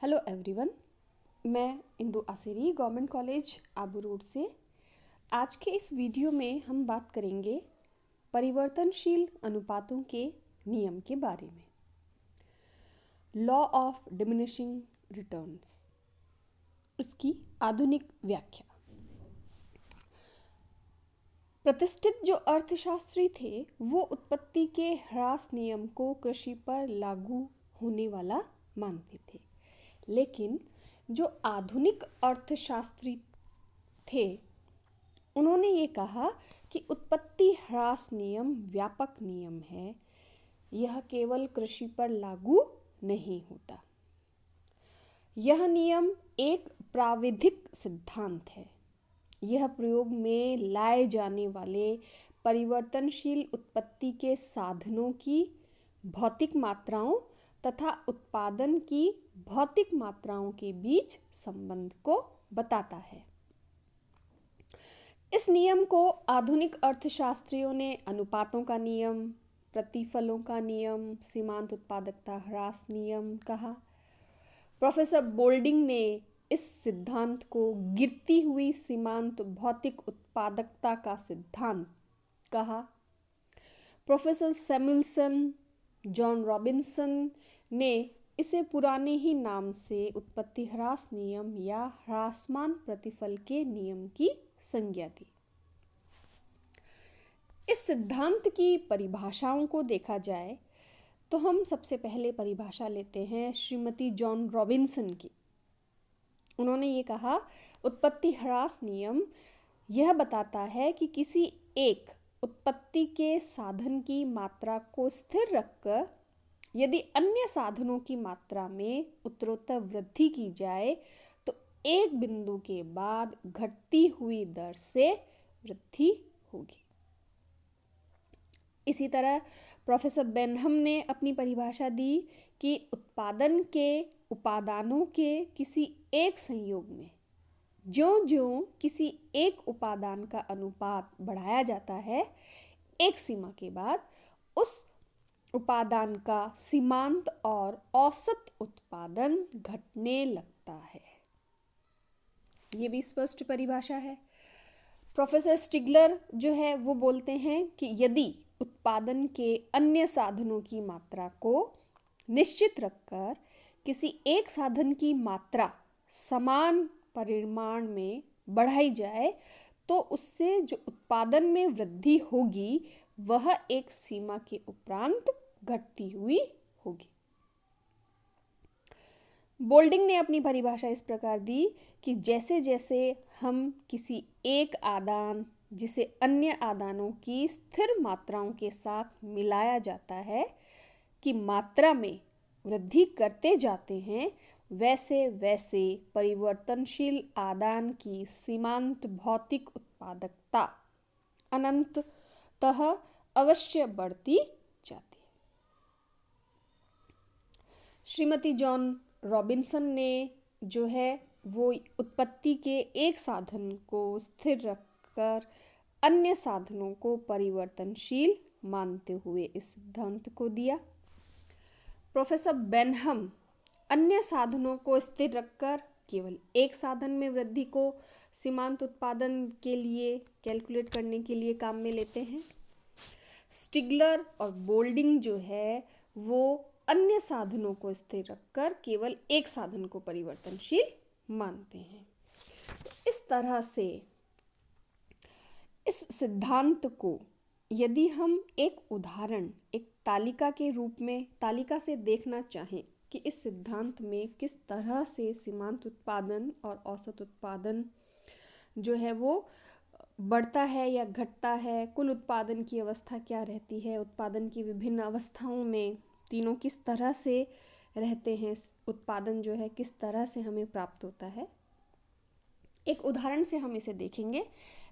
Hello everyone, मैं Indu Aseri government college Abu road से। आज के इस वीडियो में हम बात करेंगे परिवर्तनशील अनुपातों के नियम के बारे में। लॉ ऑफ डिमिनिशिंग रिटर्न्स, इसकी आधुनिक व्याख्या। प्रतिष्ठित जो अर्थशास्त्री थे वो उत्पत्ति के ह्रास नियम को कृषि पर लागू होने वाला मानते थे, लेकिन जो आधुनिक अर्थशास्त्री थे उन्होंने ये कहा कि उत्पत्ति ह्रास नियम व्यापक नियम है, यह केवल कृषि पर लागू नहीं होता। यह नियम एक प्राविधिक सिद्धांत है। यह प्रयोग में लाए जाने वाले परिवर्तनशील उत्पत्ति के साधनों की भौतिक मात्राओं तथा उत्पादन की भौतिक मात्राओं के बीच संबंध को बताता है। इस नियम को आधुनिक अर्थशास्त्रियों ने अनुपातों का नियम, प्रतिफलों का नियम, सीमांत उत्पादकता ह्रास नियम कहा। प्रोफेसर बोल्डिंग ने इस सिद्धांत को गिरती हुई सीमांत भौतिक उत्पादकता का सिद्धांत कहा। प्रोफेसर सैमुअलसन, जॉन रॉबिन्सन ने इसे पुराने ही नाम से उत्पत्ति ह्रास नियम या ह्रासमान प्रतिफल के नियम की संज्ञा दी। इस सिद्धांत की परिभाषाओं को देखा जाए तो हम सबसे पहले परिभाषा लेते हैं श्रीमती जॉन रॉबिन्सन की। उन्होंने ये कहा, उत्पत्ति ह्रास नियम यह बताता है कि किसी एक उत्पत्ति के साधन की मात्रा को स्थिर रखकर यदि अन्य साधनों की मात्रा में उत्तरोत्तर वृद्धि की जाए तो एक बिंदु के बाद घटती हुई दर से वृद्धि होगी। इसी तरह प्रोफेसर बेनहम ने अपनी परिभाषा दी कि उत्पादन के उपादानों के किसी एक संयोग में ज्यों-ज्यों किसी एक उपादान का अनुपात बढ़ाया जाता है, एक सीमा के बाद उस उपादान का सीमांत और औसत उत्पादन घटने लगता है। ये भी स्पष्ट परिभाषा है। प्रोफेसर स्टिगलर जो है वो बोलते हैं कि यदि उत्पादन के अन्य साधनों की मात्रा को निश्चित रखकर किसी एक साधन की मात्रा समान परिमाण में बढ़ाई जाए तो उससे जो उत्पादन में वृद्धि होगी वह एक सीमा के उपरांत घटती हुई होगी। बोल्डिंग ने अपनी परिभाषा इस प्रकार दी कि जैसे जैसे हम किसी एक आदान जिसे अन्य आदानों की स्थिर मात्राओं के साथ मिलाया जाता है कि मात्रा में वृद्धि करते जाते हैं, वैसे वैसे परिवर्तनशील आदान की सीमांत भौतिक उत्पादकता अनंततः अवश्य बढ़ती जाती है। श्रीमती जॉन रॉबिन्सन ने जो है वो उत्पत्ति के एक साधन को स्थिर रखकर अन्य साधनों को परिवर्तनशील मानते हुए इस सिद्धांत को दिया। प्रोफेसर बेनहम अन्य साधनों को स्थिर रखकर केवल एक साधन में वृद्धि को सीमांत उत्पादन के लिए कैलकुलेट करने के लिए काम में लेते हैं। स्टिगलर और बोल्डिंग जो है वो अन्य साधनों को स्थिर रखकर केवल एक साधन को परिवर्तनशील मानते हैं। तो इस तरह से इस सिद्धांत को यदि हम एक उदाहरण, एक तालिका के रूप में तालिका से देखना चाहें कि इस सिद्धांत में किस तरह से सीमांत उत्पादन और औसत उत्पादन जो है वो बढ़ता है या घटता है, कुल उत्पादन की अवस्था क्या रहती है, उत्पादन की विभिन्न अवस्थाओं में तीनों किस तरह से रहते हैं, उत्पादन जो है किस तरह से हमें प्राप्त होता है, एक उदाहरण से हम इसे देखेंगे।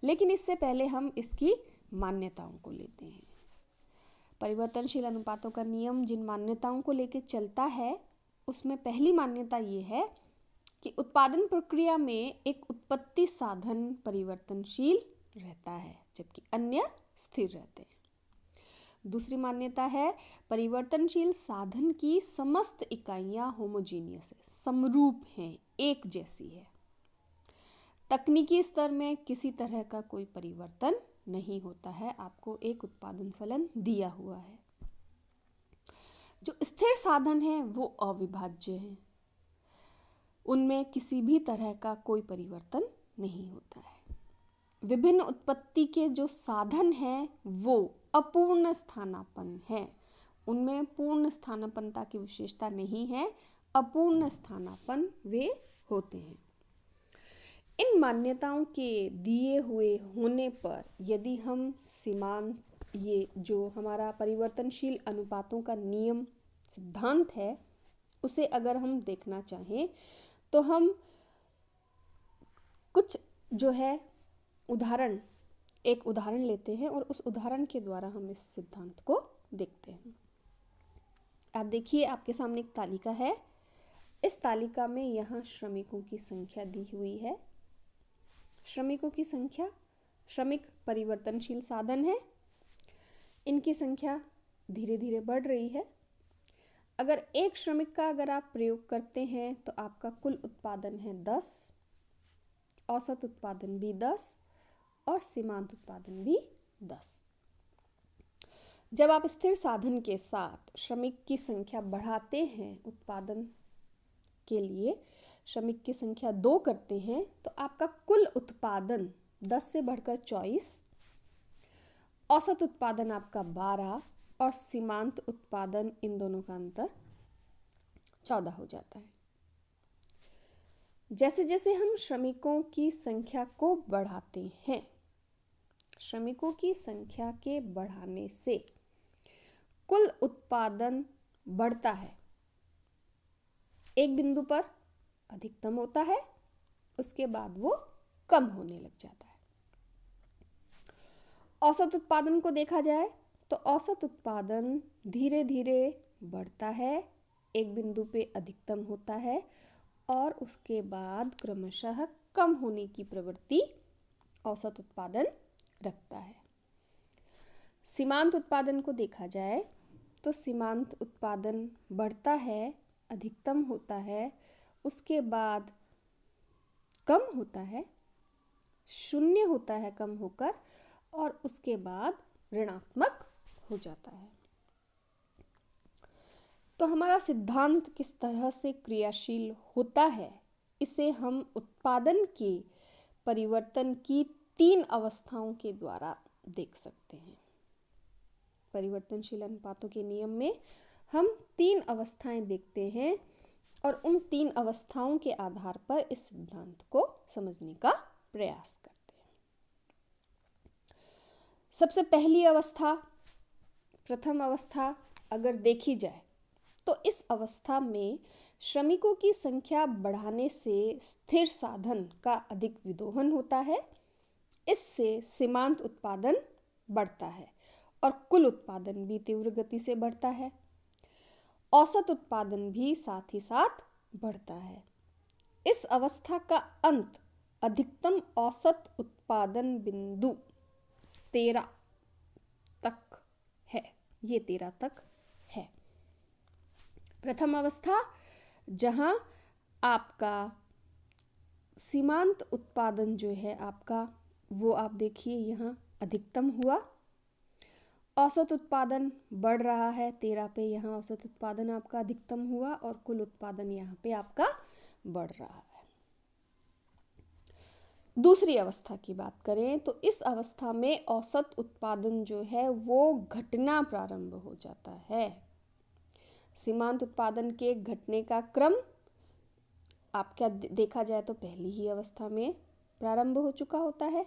लेकिन इससे पहले हम इसकी मान्यताओं को लेते हैं। परिवर्तनशील अनुपातों का नियम जिन मान्यताओं को लेकर चलता है उसमें पहली मान्यता ये है कि उत्पादन प्रक्रिया में एक उत्पत्ति साधन परिवर्तनशील रहता है जबकि अन्य स्थिर रहते हैं। दूसरी मान्यता है परिवर्तनशील साधन की समस्त इकाइयां होमोजीनियस है, समरूप हैं, एक जैसी है। तकनीकी स्तर में किसी तरह का कोई परिवर्तन नहीं होता है, आपको एक उत्पादन फलन दिया हुआ है। जो स्थिर साधन है वो अविभाज्य हैं, उनमें किसी भी तरह का कोई परिवर्तन नहीं होता है। विभिन्न उत्पत्ति के जो साधन हैं वो अपूर्ण स्थानापन्न है, उनमें पूर्ण स्थानापन्नता की विशेषता नहीं है, अपूर्ण स्थानापन्न वे होते हैं। इन मान्यताओं के दिए हुए होने पर यदि हम सीमांत, ये जो हमारा परिवर्तनशील अनुपातों का नियम सिद्धांत है, उसे अगर हम देखना चाहें तो हम कुछ जो है एक उदाहरण लेते हैं और उस उदाहरण के द्वारा हम इस सिद्धांत को देखते हैं। आप देखिए, आपके सामने एक तालिका है। इस तालिका में यहाँ श्रमिकों की संख्या दी हुई है। श्रमिकों की संख्या, श्रमिक परिवर्तनशील साधन है, इनकी संख्या धीरे धीरे बढ़ रही है। अगर एक श्रमिक का अगर आप प्रयोग करते हैं तो आपका कुल उत्पादन है 10, औसत उत्पादन भी 10 और सीमांत उत्पादन भी 10। जब आप स्थिर साधन के साथ श्रमिक की संख्या बढ़ाते हैं, उत्पादन के लिए श्रमिक की संख्या 2 करते हैं, तो आपका कुल उत्पादन 10 से बढ़कर 24, औसत उत्पादन आपका 12 और सीमांत उत्पादन, इन दोनों का अंतर 14 हो जाता है। जैसे जैसे हम श्रमिकों की संख्या को बढ़ाते हैं, श्रमिकों की संख्या के बढ़ाने से कुल उत्पादन बढ़ता है। एक बिंदु पर अधिकतम होता है, उसके बाद वो कम होने लग जाता है। औसत उत्पादन को देखा जाए तो औसत उत्पादन धीरे धीरे बढ़ता है, एक बिंदु पे अधिकतम होता है और उसके बाद क्रमशः कम होने की प्रवृत्ति औसत उत्पादन रखता है। सीमांत उत्पादन को देखा जाए तो सीमांत उत्पादन बढ़ता है, अधिकतम होता है, उसके बाद कम होता है, शून्य होता है कम होकर, और उसके बाद ऋणात्मक हो जाता है। तो हमारा सिद्धांत किस तरह से क्रियाशील होता है, इसे हम उत्पादन के परिवर्तन की 3 अवस्थाओं के द्वारा देख सकते हैं। परिवर्तनशील अनुपातों के नियम में हम 3 अवस्थाएं देखते हैं और उन 3 अवस्थाओं के आधार पर इस सिद्धांत को समझने का प्रयास करते हैं। सबसे पहली अवस्था, प्रथम अवस्था अगर देखी जाए तो इस अवस्था में श्रमिकों की संख्या बढ़ाने से स्थिर साधन का अधिक विदोहन होता है। इससे सीमांत उत्पादन बढ़ता है और कुल उत्पादन भी तीव्र गति से बढ़ता है। औसत उत्पादन भी साथ ही साथ बढ़ता है। इस अवस्था का अंत अधिकतम औसत उत्पादन बिंदु 13 तक है। ये 13 तक है। प्रथम अवस्था, जहां आपका सीमांत उत्पादन जो है आपका, वो आप देखिए यहाँ अधिकतम हुआ, औसत उत्पादन बढ़ रहा है 13 पे, यहाँ औसत उत्पादन आपका अधिकतम हुआ और कुल उत्पादन यहाँ पे आपका बढ़ रहा है। दूसरी अवस्था की बात करें तो इस अवस्था में औसत उत्पादन जो है वो घटना प्रारंभ हो जाता है। सीमांत उत्पादन के घटने का क्रम आप क्या देखा जाए तो पहली ही अवस्था में प्रारंभ हो चुका होता है।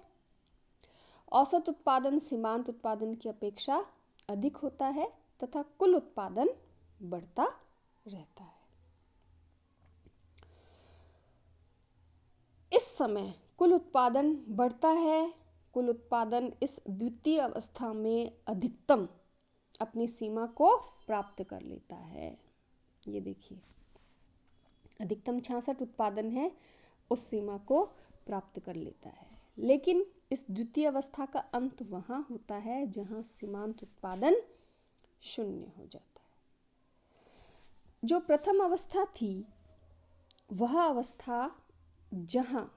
औसत उत्पादन सीमांत उत्पादन की अपेक्षा अधिक होता है तथा कुल उत्पादन बढ़ता रहता है। इस समय कुल उत्पादन बढ़ता है। कुल उत्पादन इस द्वितीय अवस्था में अधिकतम अपनी सीमा को प्राप्त कर लेता है। ये देखिए, अधिकतम 66 उत्पादन है, उस सीमा को प्राप्त कर लेता है। लेकिन इस द्वितीय अवस्था का अंत वहाँ होता है जहाँ सीमांत उत्पादन शून्य हो जाता है। जो प्रथम अवस्था थी वह अवस्था जहाँ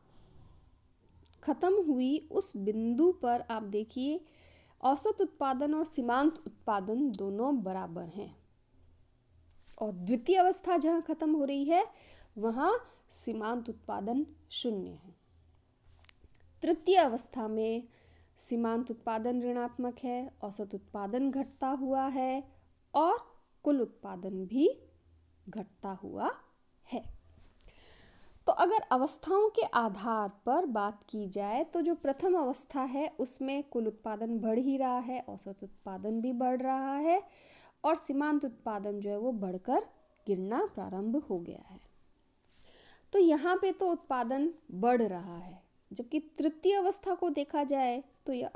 खत्म हुई उस बिंदु पर आप देखिए औसत उत्पादन और सीमांत उत्पादन दोनों बराबर हैं, और द्वितीय अवस्था जहाँ खत्म हो रही है वहाँ सीमांत उत्पादन शून्य है। तृतीय अवस्था में सीमांत उत्पादन ऋणात्मक है, औसत उत्पादन घटता हुआ है और कुल उत्पादन भी घटता हुआ है। तो अगर अवस्थाओं के आधार पर बात की जाए तो जो प्रथम अवस्था है उसमें कुल उत्पादन बढ़ ही रहा है, औसत उत्पादन भी बढ़ रहा है और सीमांत उत्पादन जो है वो बढ़कर गिरना प्रारंभ हो गया है। तो यहाँ पे तो उत्पादन बढ़ रहा है, जबकि तृतीय अवस्था को देखा जाए तो यह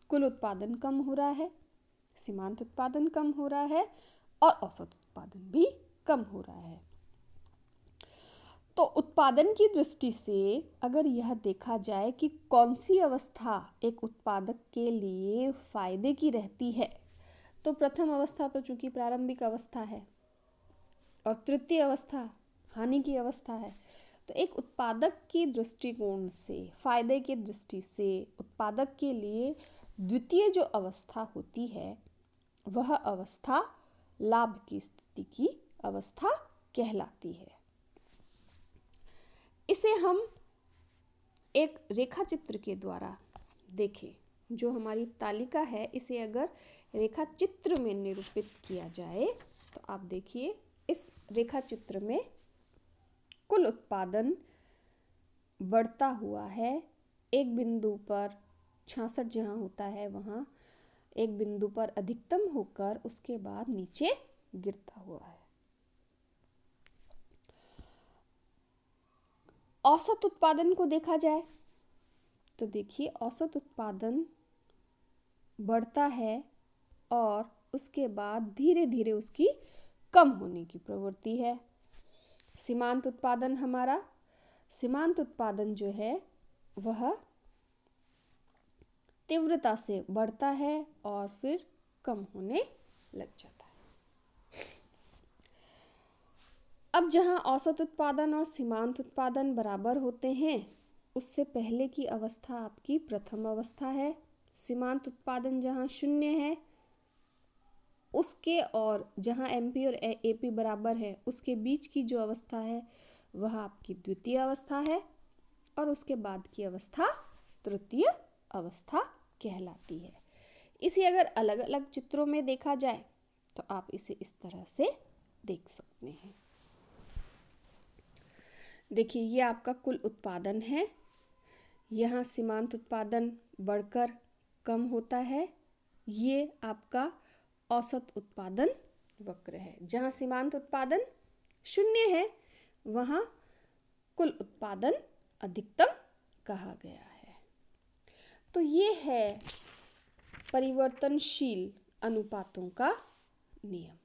कुल उत्पादन कम हो रहा है, सीमांत उत्पादन कम हो रहा है और औसत उत्पादन भी कम हो रहा है। तो उत्पादन की दृष्टि से अगर यह देखा जाए कि कौन सी अवस्था एक उत्पादक के लिए फायदे की रहती है, तो प्रथम अवस्था तो चूंकि प्रारंभिक अवस्था है और तृतीय अवस्था हानि की अवस्था है, तो एक उत्पादक की दृष्टिकोण से, फायदे की दृष्टि से उत्पादक के लिए द्वितीय जो अवस्था होती है वह अवस्था लाभ की स्थिति की अवस्था कहलाती है। इसे हम एक रेखा चित्र के द्वारा देखें, जो हमारी तालिका है इसे अगर रेखा चित्र में निरूपित किया जाए तो आप देखिए इस रेखा चित्र में कुल उत्पादन बढ़ता हुआ है। एक बिंदु पर 66 जहाँ होता है वहाँ एक बिंदु पर अधिकतम होकर उसके बाद नीचे गिरता हुआ है। औसत उत्पादन को देखा जाए तो देखिए औसत उत्पादन बढ़ता है और उसके बाद धीरे धीरे उसकी कम होने की प्रवृत्ति है। सीमांत उत्पादन सीमांत उत्पादन जो है वह तीव्रता से बढ़ता है और फिर कम होने लग जाता है। अब जहाँ औसत उत्पादन और सीमांत उत्पादन बराबर होते हैं उससे पहले की अवस्था आपकी प्रथम अवस्था है। सीमांत उत्पादन जहाँ शून्य है उसके और जहाँ एमपी और एपी बराबर है उसके बीच की जो अवस्था है वह आपकी द्वितीय अवस्था है और उसके बाद की अवस्था तृतीय अवस्था कहलाती है। इसे अगर अलग अलग चित्रों में देखा जाए तो आप इसे इस तरह से देख सकते हैं। देखिए ये आपका कुल उत्पादन है, यहाँ सीमांत उत्पादन बढ़कर कम होता है, ये आपका औसत उत्पादन वक्र है। जहाँ सीमांत उत्पादन शून्य है वहाँ कुल उत्पादन अधिकतम कहा गया है। तो ये है परिवर्तनशील अनुपातों का नियम।